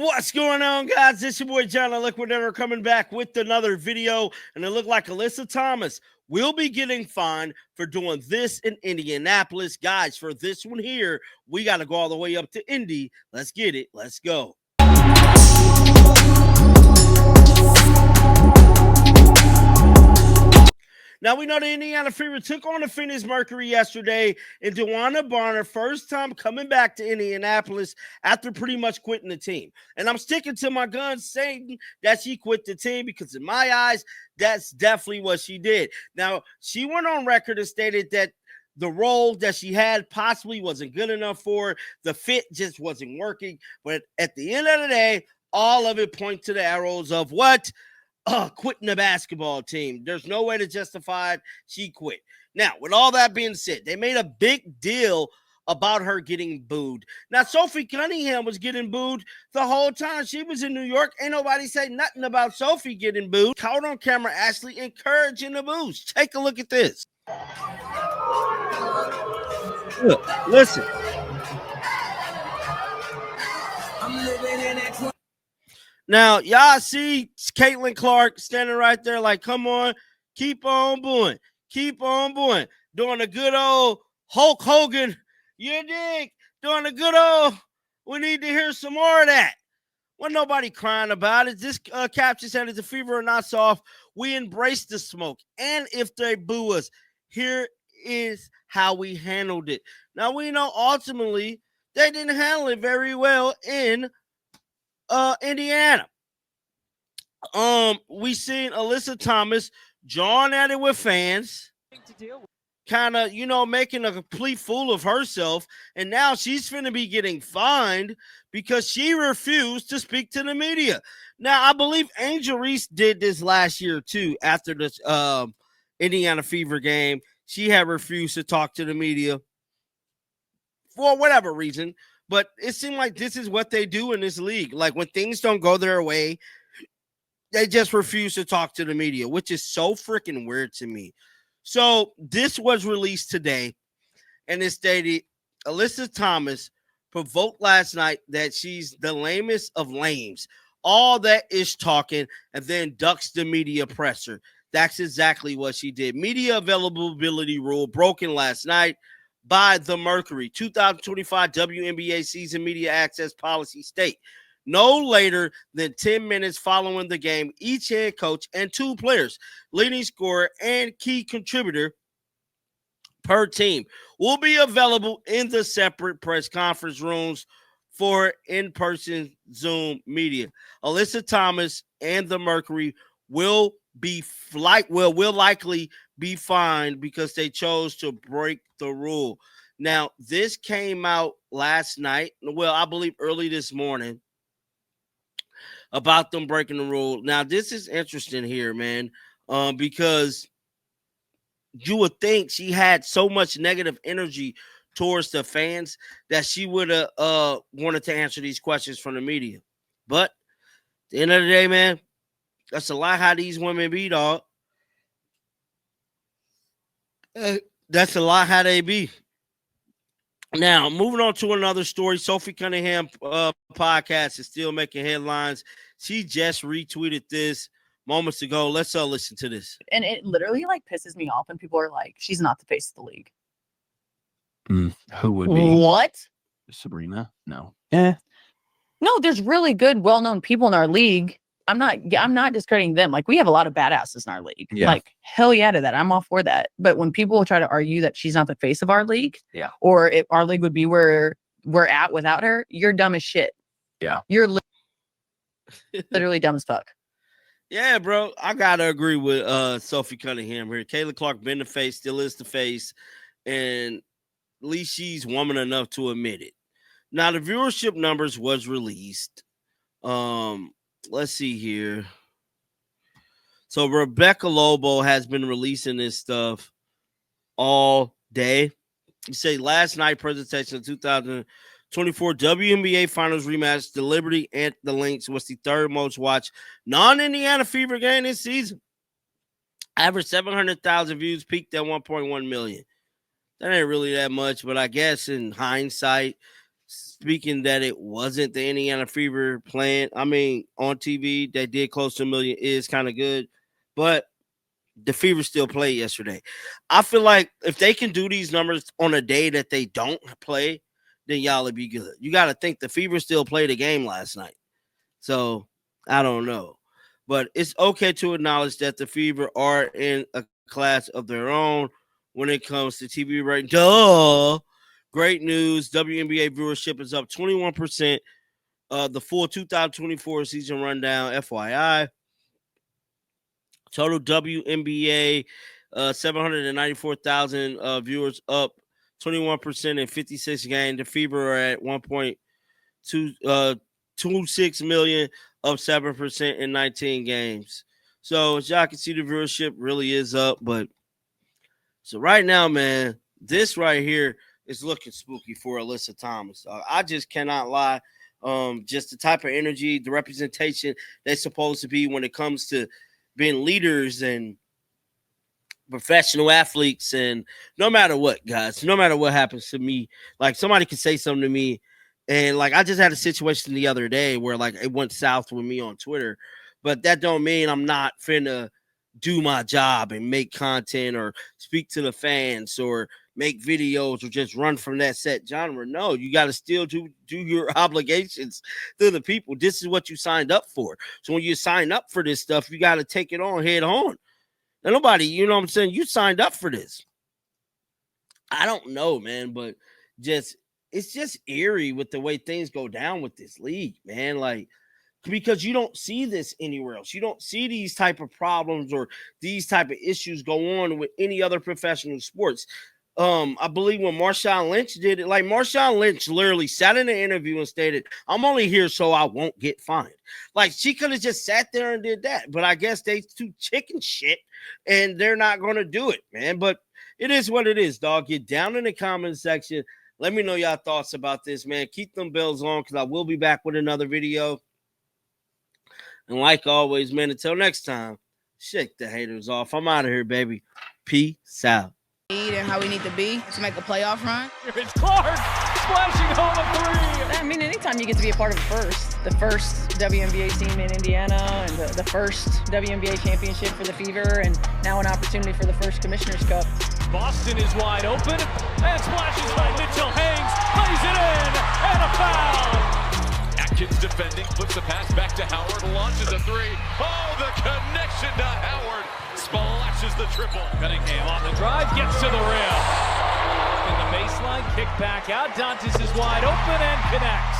What's going on, guys? This is your boy John, a Liquid Dinner, coming back with another video. And it looked like Alyssa Thomas will be getting fined for doing this in Indianapolis. Guys, for this one here, we got to go all the way up to Indy. Let's get it. Let's go. Now, we know the Indiana Fever took on the Phoenix Mercury yesterday, and DeWanna Barner, first time coming back to Indianapolis after pretty much quitting the team. And I'm sticking to my guns saying that she quit the team because in my eyes, that's definitely what she did. Now, she went on record and stated that the role that she had possibly wasn't good enough for her. The fit just wasn't working. But at the end of the day, all of it points to the arrows of what? Quitting the basketball team. There's no way to justify it. She quit. Now, with all that being said, they made a big deal about her getting booed. Now, Sophie Cunningham was getting booed the whole time. She was in New York. Ain't nobody say nothing about Sophie getting booed. Caught on camera actually encouraging the boos. Take a look at this. Look, listen. I'm living in that. Now, y'all see Caitlin Clark standing right there like, come on, keep on booing. Keep on booing. Doing a good old Hulk Hogan, you dig? Doing a good old, we need to hear some more of that. Well, nobody crying about it. This caption said it's a fever or not soft. We embrace the smoke. And if they boo us, here is how we handled it. Now, we know ultimately they didn't handle it very well in Indiana. We seen Alyssa Thomas jawing at it with fans, kind of, making a complete fool of herself, and now she's finna be getting fined because she refused to speak to the media. Now, I believe Angel Reese did this last year too. After this Indiana Fever game, she had refused to talk to the media for whatever reason. But it seemed like this is what they do in this league. Like when things don't go their way, they just refuse to talk to the media, which is so freaking weird to me. So this was released today, and it stated Alyssa Thomas provoked last night that she's the lamest of lames. All that is talking, and then ducks the media presser. That's exactly what she did. Media availability rule broken last night by the Mercury. 2025 WNBA season media access policy state no later than 10 minutes following the game, each head coach and two players, leading scorer and key contributor per team, will be available in the separate press conference rooms for in-person Zoom media. Alyssa Thomas and the Mercury will likely be fined because they chose to break the rule. Now, this came out last night. Well, I believe early this morning about them breaking the rule. Now, this is interesting here, man, because you would think she had so much negative energy towards the fans that she would have wanted to answer these questions from the media. But at the end of the day, man, that's a lot how these women be, dog. That's a lot how they be. Now, moving on to another story, Sophie Cunningham podcast is still making headlines. She just retweeted this moments ago. Let's listen to this. And it literally pisses me off when people are like, she's not the face of the league. Who would be? What? Sabrina? No. No, there's really good, well-known people in our league. I'm not discrediting them. Like, we have a lot of badasses in our league. Yeah. Like, hell yeah to that. I'm all for that. But when people try to argue that she's not the face of our league, yeah, or if our league would be where we're at without her, you're dumb as shit. Yeah. You're literally dumb as fuck. Yeah, bro. I gotta agree with Sophie Cunningham here. Caitlin Clark been the face, still is the face, and at least she's woman enough to admit it. Now, the viewership numbers was released. Let's see here. So Rebecca Lobo has been releasing this stuff all day. You say last night presentation of 2024 WNBA Finals rematch, the Liberty and the Lynx was the third most watched non-Indiana Fever game this season. Averaged 700,000 views, peaked at 1.1 million. That ain't really that much, but I guess in hindsight, speaking that it wasn't the Indiana Fever playing. I mean, on TV, they did close to 1 million. Is kind of good, but the Fever still played yesterday. I feel like if they can do these numbers on a day that they don't play, then y'all will be good. You got to think the Fever still played a game last night. So I don't know. But it's okay to acknowledge that the Fever are in a class of their own when it comes to TV rating. Duh. Great news. WNBA viewership is up 21%. The full 2024 season rundown, FYI. Total WNBA, 794,000 viewers, up 21% in 56 games. The Fever are at 1.26 million, up 7% in 19 games. So as y'all can see, the viewership really is up. But so right now, man, this right here is looking spooky for Alyssa Thomas. I just cannot lie. Just the type of energy, the representation they're supposed to be when it comes to being leaders and professional athletes, and no matter what, guys, no matter what happens to me, like somebody can say something to me, and like I just had a situation the other day where like it went south with me on Twitter, but that don't mean I'm not finna do my job and make content or speak to the fans or make videos or just run from that set genre. No, you got to still do your obligations to the people. This is what you signed up for. So when you sign up for this stuff, you got to take it on head on. Now, nobody, you know what I'm saying? You signed up for this. I don't know, man, but it's just eerie with the way things go down with this league, man. Like, because you don't see this anywhere else. You don't see these type of problems or these type of issues go on with any other professional sports. I believe when Marshawn Lynch did it, like Marshawn Lynch literally sat in an interview and stated, "I'm only here so I won't get fined." Like she could have just sat there and did that, but I guess they too chicken shit and they're not going to do it, man. But it is what it is, dog. Get down in the comment section. Let me know y'all thoughts about this, man. Keep them bells on because I will be back with another video. And like always, man, until next time, shake the haters off. I'm out of here, baby. Peace out. And how we need to be to make a playoff run. It's Clark splashing home a three. I mean, anytime you get to be a part of the first WNBA team in Indiana, and the first WNBA championship for the Fever, and now an opportunity for the first Commissioner's Cup. Boston is wide open and splashes by Mitchell Haynes, plays it in, and a foul. Atkins defending, flips the pass back to Howard, launches a three. Oh, the connection to Howard. Splashes the triple. Cunningham on the drive, gets to the rim. In the baseline, kick back out. Dantas is wide open and connects.